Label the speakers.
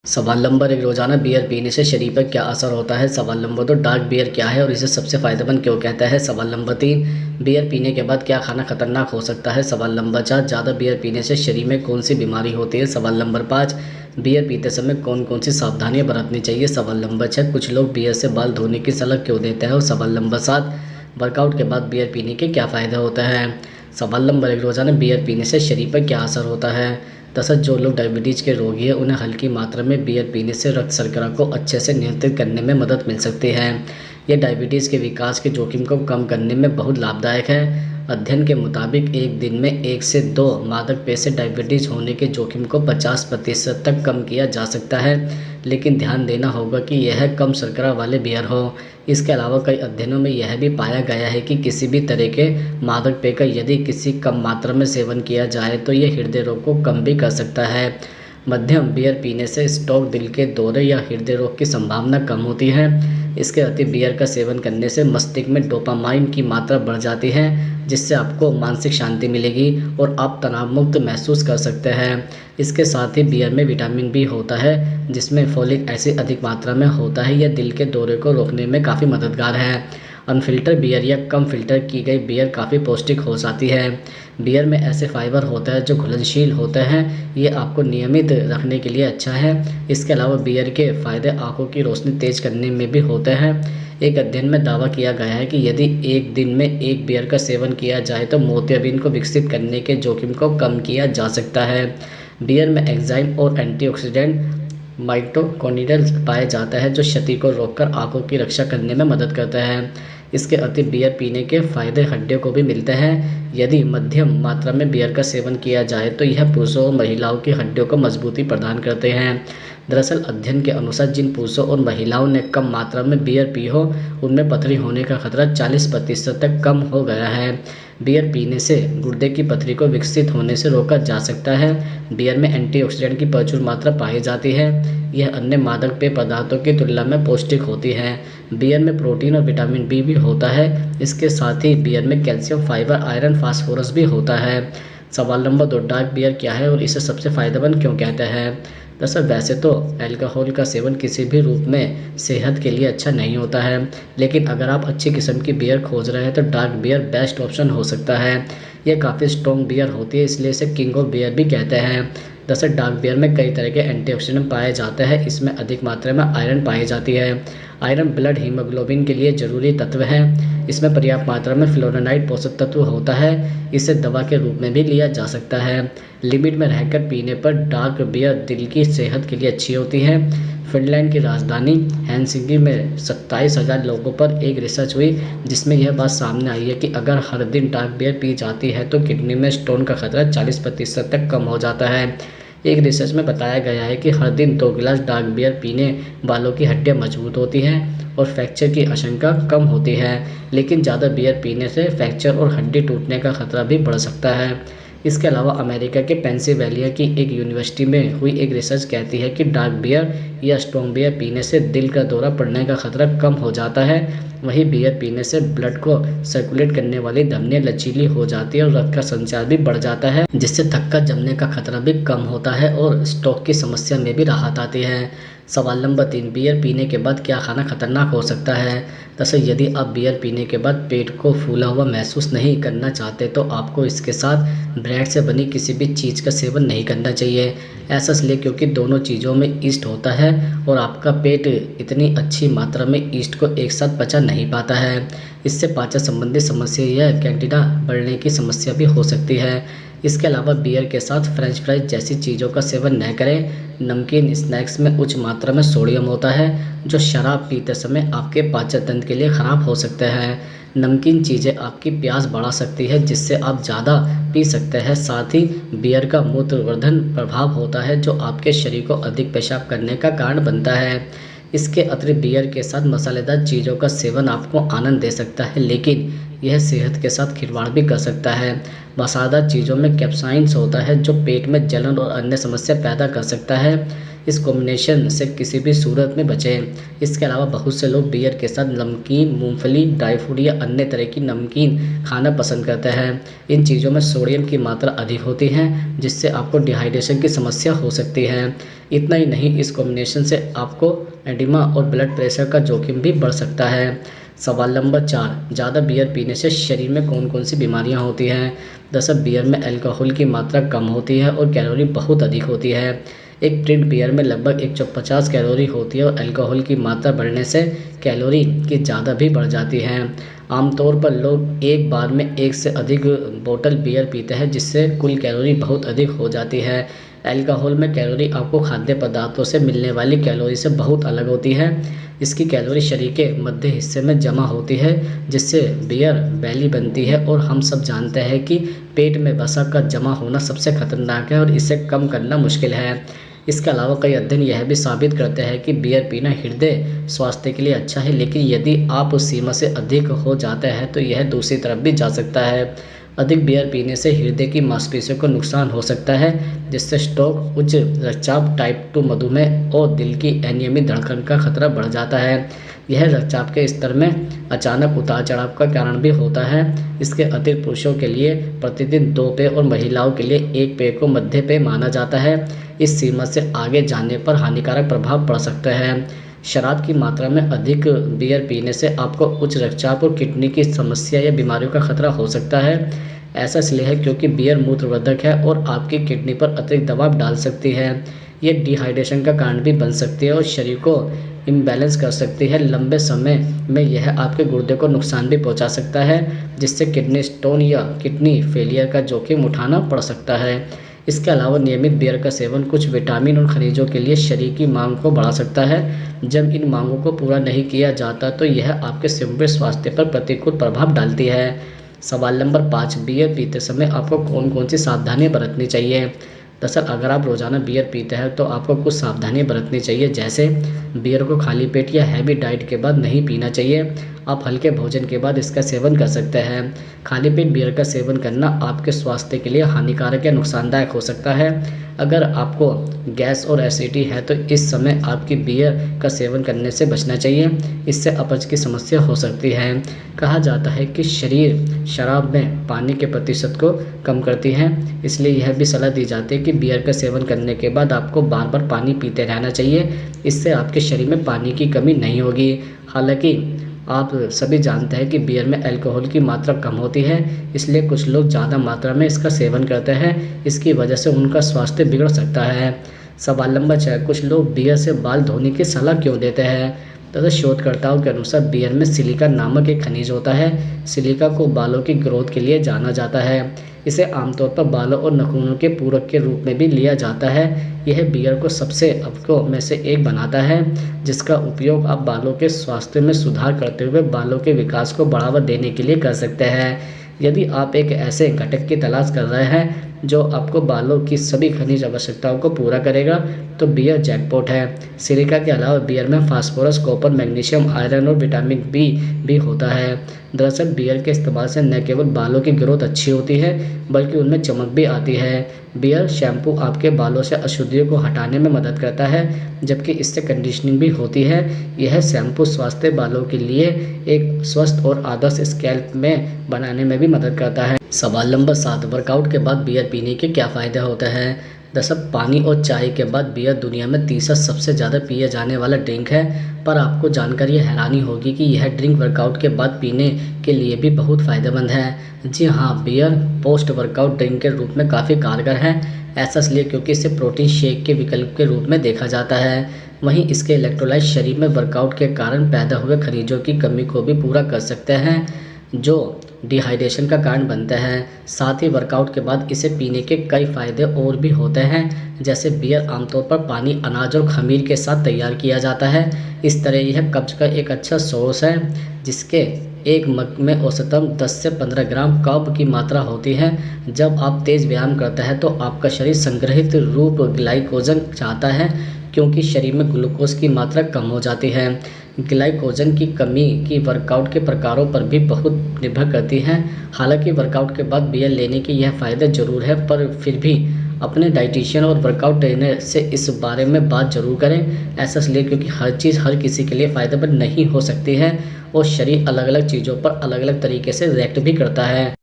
Speaker 1: सवाल नंबर 1, रोज़ाना बियर पीने से शरीर पर क्या असर होता है? सवाल नंबर 2, डार्क बियर क्या है और इसे सबसे फ़ायदेमंद क्यों कहता है? सवाल नंबर 3, बियर पीने के बाद क्या खाना खतरनाक हो सकता है? सवाल नंबर 4, ज़्यादा बियर पीने से शरीर में कौन सी बीमारी होती है? सवाल नंबर 5, बियर पीते समय कौन कौन सी सावधानियां बरतनी चाहिए? सवाल नंबर 6, कुछ लोग बियर से बाल धोने की सलाह क्यों देते हैं? और सवाल नंबर 7, वर्कआउट के बाद बियर पीने के क्या फ़ायदे होते हैं? सवाल नंबर 1, रोज़ाना बियर पीने से शरीर पर क्या असर होता है? दरअसल जो लोग डायबिटीज़ के रोगी हैं उन्हें हल्की मात्रा में बियर पीने से रक्त शर्करा को अच्छे से नियंत्रित करने में मदद मिल सकती है। यह डायबिटीज़ के विकास के जोखिम को कम करने में बहुत लाभदायक है। अध्ययन के मुताबिक एक दिन में 1 से 2 मादक पेय से डायबिटीज़ होने के जोखिम को 50% तक कम किया जा सकता है, लेकिन ध्यान देना होगा कि यह कम शर्करा वाले बियर हो। इसके अलावा कई अध्ययनों में यह भी पाया गया है कि किसी भी तरह के मादक पेय का यदि किसी कम मात्रा में सेवन किया जाए तो यह हृदय रोग को कम भी कर सकता है। मध्यम बियर पीने से स्ट्रोक, दिल के दौरे या हृदय रोग की संभावना कम होती है। इसके अति बियर का सेवन करने से मस्तिष्क में डोपामाइन की मात्रा बढ़ जाती है, जिससे आपको मानसिक शांति मिलेगी और आप तनाव मुक्त महसूस कर सकते हैं। इसके साथ ही बियर में विटामिन बी होता है, जिसमें फोलिक एसिड अधिक मात्रा में होता है। यह दिल के दौरे को रोकने में काफ़ी मददगार है। अनफ़िल्टर बियर या कम फ़िल्टर की गई बियर काफ़ी पौष्टिक हो जाती है। बियर में ऐसे फाइबर होता है जो घुलनशील होते हैं, ये आपको नियमित रखने के लिए अच्छा है। इसके अलावा बियर के फ़ायदे आँखों की रोशनी तेज़ करने में भी होते हैं। एक अध्ययन में दावा किया गया है कि यदि एक दिन में एक बियर का सेवन किया जाए तो मोतियाबिंद को विकसित करने के जोखिम को कम किया जा सकता है। बियर में एंजाइम और एंटीऑक्सीडेंट माइटोकॉन्ड्रियल पाया जाता है, जो क्षति को रोककर आँखों की रक्षा करने में मदद करता है। इसके अति बियर पीने के फायदे हड्डियों को भी मिलते हैं। यदि मध्यम मात्रा में बियर का सेवन किया जाए तो यह पुरुषों और महिलाओं की हड्डियों को मजबूती प्रदान करते हैं। दरअसल अध्ययन के अनुसार जिन पुरुषों और महिलाओं ने कम मात्रा में बियर पी हो, उनमें पथरी होने का खतरा 40% तक कम हो गया है। बियर पीने से गुर्दे की पथरी को विकसित होने से रोका जा सकता है। बियर में एंटीऑक्सीडेंट की प्रचुर मात्रा पाई जाती है। यह अन्य मादक पेय पदार्थों की तुलना में पौष्टिक होती है। बियर में प्रोटीन और विटामिन बी भी होता है। इसके साथ ही बियर में कैल्शियम, फाइबर, आयरन, फास्फोरस भी होता है। सवाल नंबर 2, डार्क बियर क्या है और इसे सबसे फायदेमंद क्यों कहते हैं? दरअसल वैसे तो अल्कोहल का सेवन किसी भी रूप में सेहत के लिए अच्छा नहीं होता है, लेकिन अगर आप अच्छी किस्म की बियर खोज रहे हैं तो डार्क बियर बेस्ट ऑप्शन हो सकता है। यह काफ़ी स्ट्रॉन्ग बियर होती है, इसलिए इसे किंग ऑफ बियर भी कहते हैं। दरअसल डार्क बियर में कई तरह के एंटीऑक्सीडेंट पाए जाते हैं। इसमें अधिक मात्रा में आयरन पाई जाती है। आयरन ब्लड हीमोग्लोबिन के लिए जरूरी तत्व है। इसमें पर्याप्त मात्रा में फ्लोराइड पोषक तत्व होता है। इसे दवा के रूप में भी लिया जा सकता है। लिमिट में रहकर पीने पर डार्क बियर दिल की सेहत के लिए अच्छी होती है। फिनलैंड की राजधानी हेलसिंकी में 27,000 लोगों पर एक रिसर्च हुई, जिसमें यह बात सामने आई है कि अगर हर दिन डार्क बियर पी जाती है तो किडनी में स्टोन का खतरा 40% तक कम हो जाता है। एक रिसर्च में बताया गया है कि हर दिन 2 गिलास डार्क बियर पीने वालों की हड्डियां मजबूत होती हैं और फ्रैक्चर की आशंका कम होती है, लेकिन ज़्यादा बियर पीने से फ्रैक्चर और हड्डी टूटने का खतरा भी बढ़ सकता है। इसके अलावा अमेरिका के पेंसिल्वेनिया की एक यूनिवर्सिटी में हुई एक रिसर्च कहती है कि डार्क बियर या स्ट्रॉन्ग बियर पीने से दिल का दौरा पड़ने का खतरा कम हो जाता है। वहीं बियर पीने से ब्लड को सर्कुलेट करने वाली धमनियां लचीली हो जाती है और रक्त का संचार भी बढ़ जाता है, जिससे थक्का जमने का खतरा भी कम होता है और स्ट्रोक की समस्या में भी राहत आती है। सवाल नंबर 3, बियर पीने के बाद क्या खाना खतरनाक हो सकता है? दरअसल यदि आप बियर पीने के बाद पेट को फूला हुआ महसूस नहीं करना चाहते तो आपको इसके साथ ब्रेड से बनी किसी भी चीज़ का सेवन नहीं करना चाहिए। ऐसा इसलिए क्योंकि दोनों चीज़ों में ईस्ट होता है और आपका पेट इतनी अच्छी मात्रा में ईस्ट को एक साथ पचा नहीं पाता है। इससे पाचन संबंधी समस्या या कैंटीना बढ़ने की समस्या भी हो सकती है। इसके अलावा बियर के साथ फ्रेंच फ्राइज जैसी चीज़ों का सेवन न करें। नमकीन स्नैक्स में उच्च मात्रा में सोडियम होता है, जो शराब पीते समय आपके पाचन तंत्र के लिए खराब हो सकता है। नमकीन चीज़ें आपकी प्यास बढ़ा सकती है, जिससे आप ज़्यादा पी सकते हैं। साथ ही बियर का मूत्रवर्धन प्रभाव होता है, जो आपके शरीर को अधिक पेशाब करने का कारण बनता है। इसके अतिरिक्त बियर के साथ मसालेदार चीज़ों का सेवन आपको आनंद दे सकता है, लेकिन यह सेहत के साथ खिलवाड़ भी कर सकता है। मसालेदार चीज़ों में कैप्साइंस होता है जो पेट में जलन और अन्य समस्या पैदा कर सकता है। इस कॉम्बिनेशन से किसी भी सूरत में बचें। इसके अलावा बहुत से लोग बियर के साथ नमकीन, मूंगफली, ड्राई फ्रूट या अन्य तरह की नमकीन खाना पसंद करते हैं। इन चीज़ों में सोडियम की मात्रा अधिक होती है जिससे आपको डिहाइड्रेशन की समस्या हो सकती है। इतना ही नहीं, इस कॉम्बिनेशन से आपको एडिमा और ब्लड प्रेशर का जोखिम भी बढ़ सकता है। सवाल नंबर 4, ज़्यादा बियर पीने से शरीर में कौन कौन सी बीमारियां होती हैं? दरअसल बियर में अल्कोहल की मात्रा कम होती है और कैलोरी बहुत अधिक होती है। एक प्रिंट बियर में लगभग 150 कैलोरी होती है और अल्कोहल की मात्रा बढ़ने से कैलोरी की ज़्यादा भी बढ़ जाती है। आमतौर पर लोग एक बार में एक से अधिक बोतल बियर पीते हैं जिससे कुल कैलोरी बहुत अधिक हो जाती है। अल्कोहल में कैलोरी आपको खाद्य पदार्थों से मिलने वाली कैलोरी से बहुत अलग होती है। इसकी कैलोरी शरीर के मध्य हिस्से में जमा होती है जिससे बियर बैली बनती है और हम सब जानते हैं कि पेट में वसा का जमा होना सबसे खतरनाक है और इसे कम करना मुश्किल है। इसके अलावा कई अध्ययन यह भी साबित करते हैं कि बियर पीना हृदय स्वास्थ्य के लिए अच्छा है, लेकिन यदि आप उस सीमा से अधिक हो जाते हैं तो यह दूसरी तरफ भी जा सकता है। अधिक बियर पीने से हृदय की मांसपेशियों को नुकसान हो सकता है जिससे स्ट्रोक, उच्च रक्तचाप, टाइप 2 मधुमेह और दिल की अनियमित धड़कन का खतरा बढ़ जाता है। यह रक्तचाप के स्तर में अचानक उतार चढ़ाव का कारण भी होता है। इसके अतिरिक्त पुरुषों के लिए प्रतिदिन 2 पेय और महिलाओं के लिए 1 पेय को मध्य पेय माना जाता है। इस सीमा से आगे जाने पर हानिकारक प्रभाव पड़ सकता है। शराब की मात्रा में अधिक बियर पीने से आपको उच्च रक्तचाप और किडनी की समस्या या बीमारियों का खतरा हो सकता है। ऐसा इसलिए है क्योंकि बियर मूत्रवर्धक है और आपकी किडनी पर अतिरिक्त दबाव डाल सकती है। ये डिहाइड्रेशन का कारण भी बन सकती है और शरीर को इम्बैलेंस कर सकती है। लंबे समय में यह आपके गुर्दे को नुकसान भी पहुंचा सकता है जिससे किडनी स्टोन या किडनी फेलियर का जोखिम उठाना पड़ सकता है। इसके अलावा नियमित बियर का सेवन कुछ विटामिन और खनिजों के लिए शरीर की मांग को बढ़ा सकता है। जब इन मांगों को पूरा नहीं किया जाता तो यह आपके समग्र स्वास्थ्य पर प्रतिकूल प्रभाव डालती है। सवाल नंबर 5, बियर पीते समय आपको कौन कौन सी सावधानियां बरतनी चाहिए? दरअसल अगर आप रोज़ाना बियर पीते हैं तो आपको कुछ सावधानियां बरतनी चाहिए, जैसे बियर को खाली पेट या हैवी डाइट के बाद नहीं पीना चाहिए। आप हल्के भोजन के बाद इसका सेवन कर सकते हैं। खाली पेट बियर का सेवन करना आपके स्वास्थ्य के लिए हानिकारक या नुकसानदायक हो सकता है। अगर आपको गैस और एसिडिटी है तो इस समय आपकी बियर का सेवन करने से बचना चाहिए, इससे अपच की समस्या हो सकती है। कहा जाता है कि शरीर शराब में पानी के प्रतिशत को कम करती है, इसलिए यह भी सलाह दी जाती है कि बियर का सेवन करने के बाद आपको बार बार पानी पीते रहना चाहिए। इससे आपके शरीर में पानी की कमी नहीं होगी। हालांकि आप सभी जानते हैं कि बियर में अल्कोहल की मात्रा कम होती है, इसलिए कुछ लोग ज़्यादा मात्रा में इसका सेवन करते हैं। इसकी वजह से उनका स्वास्थ्य बिगड़ सकता है। सवाल नंबर 6, कुछ लोग बियर से बाल धोने की सलाह क्यों देते हैं? तो शोधकर्ताओं के अनुसार बियर में सिलिका नामक एक खनिज होता है। सिलिका को बालों की ग्रोथ के लिए जाना जाता है। इसे आमतौर पर बालों और नाखूनों के पूरक के रूप में भी लिया जाता है। यह बियर को सबसे अवकों में से एक बनाता है जिसका उपयोग आप बालों के स्वास्थ्य में सुधार करते हुए बालों के विकास को बढ़ावा देने के लिए कर सकते हैं। यदि आप एक ऐसे घटक की तलाश कर रहे हैं जो आपको बालों की सभी खनिज आवश्यकताओं को पूरा करेगा तो बियर जैकपॉट है। सिलिका के अलावा बियर में फास्फोरस, कॉपर, मैग्नीशियम, आयरन और विटामिन बी भी होता है। दरअसल बियर के इस्तेमाल से न केवल बालों की ग्रोथ अच्छी होती है बल्कि उनमें चमक भी आती है। बियर शैम्पू आपके बालों से अशुद्धियों को हटाने में मदद करता है जबकि इससे कंडीशनिंग भी होती है। यह शैम्पू स्वास्थ्य बालों के लिए एक स्वस्थ और आदर्श स्कैल्प में बनाने में भी मदद करता है। सवाल नंबर 7, वर्कआउट के बाद बियर पीने के क्या फ़ायदे होते हैं? दरअसल पानी और चाय के बाद बियर दुनिया में तीसरा सबसे ज़्यादा पिया जाने वाला ड्रिंक है, पर आपको जानकर यह हैरानी होगी कि यह ड्रिंक वर्कआउट के बाद पीने के लिए भी बहुत फ़ायदेमंद है। जी हाँ, बियर पोस्ट वर्कआउट ड्रिंक के रूप में काफ़ी कारगर है। ऐसा इसलिए क्योंकि इसे प्रोटीन शेक के विकल्प के रूप में देखा जाता है। वहीं इसके इलेक्ट्रोलाइट शरीर में वर्कआउट के कारण पैदा हुए खनिजों की कमी को भी पूरा कर सकते हैं जो डिहाइड्रेशन का कारण बनते हैं। साथ ही वर्कआउट के बाद इसे पीने के कई फ़ायदे और भी होते हैं, जैसे बियर आमतौर पर पानी, अनाज और खमीर के साथ तैयार किया जाता है। इस तरह यह कब्ज का एक अच्छा सोर्स है, जिसके एक मग में औसतन 10 से 15 ग्राम कार्ब की मात्रा होती है। जब आप तेज़ व्यायाम करते हैं तो आपका शरीर संग्रहित रूप ग्लाइकोजन चाहता है क्योंकि शरीर में ग्लूकोज की मात्रा कम हो जाती है। ग्लाइकोजन की कमी की वर्कआउट के प्रकारों पर भी बहुत निर्भर करती है। हालांकि वर्कआउट के बाद बियर लेने के यह फ़ायदे ज़रूर है, पर फिर भी अपने डाइटिशियन और वर्कआउट ट्रेनर से इस बारे में बात ज़रूर करें। ऐसा इसलिए क्योंकि हर चीज़ हर किसी के लिए फ़ायदेमंद नहीं हो सकती है और शरीर अलग अलग चीज़ों पर अलग अलग तरीके से रिएक्ट भी करता है।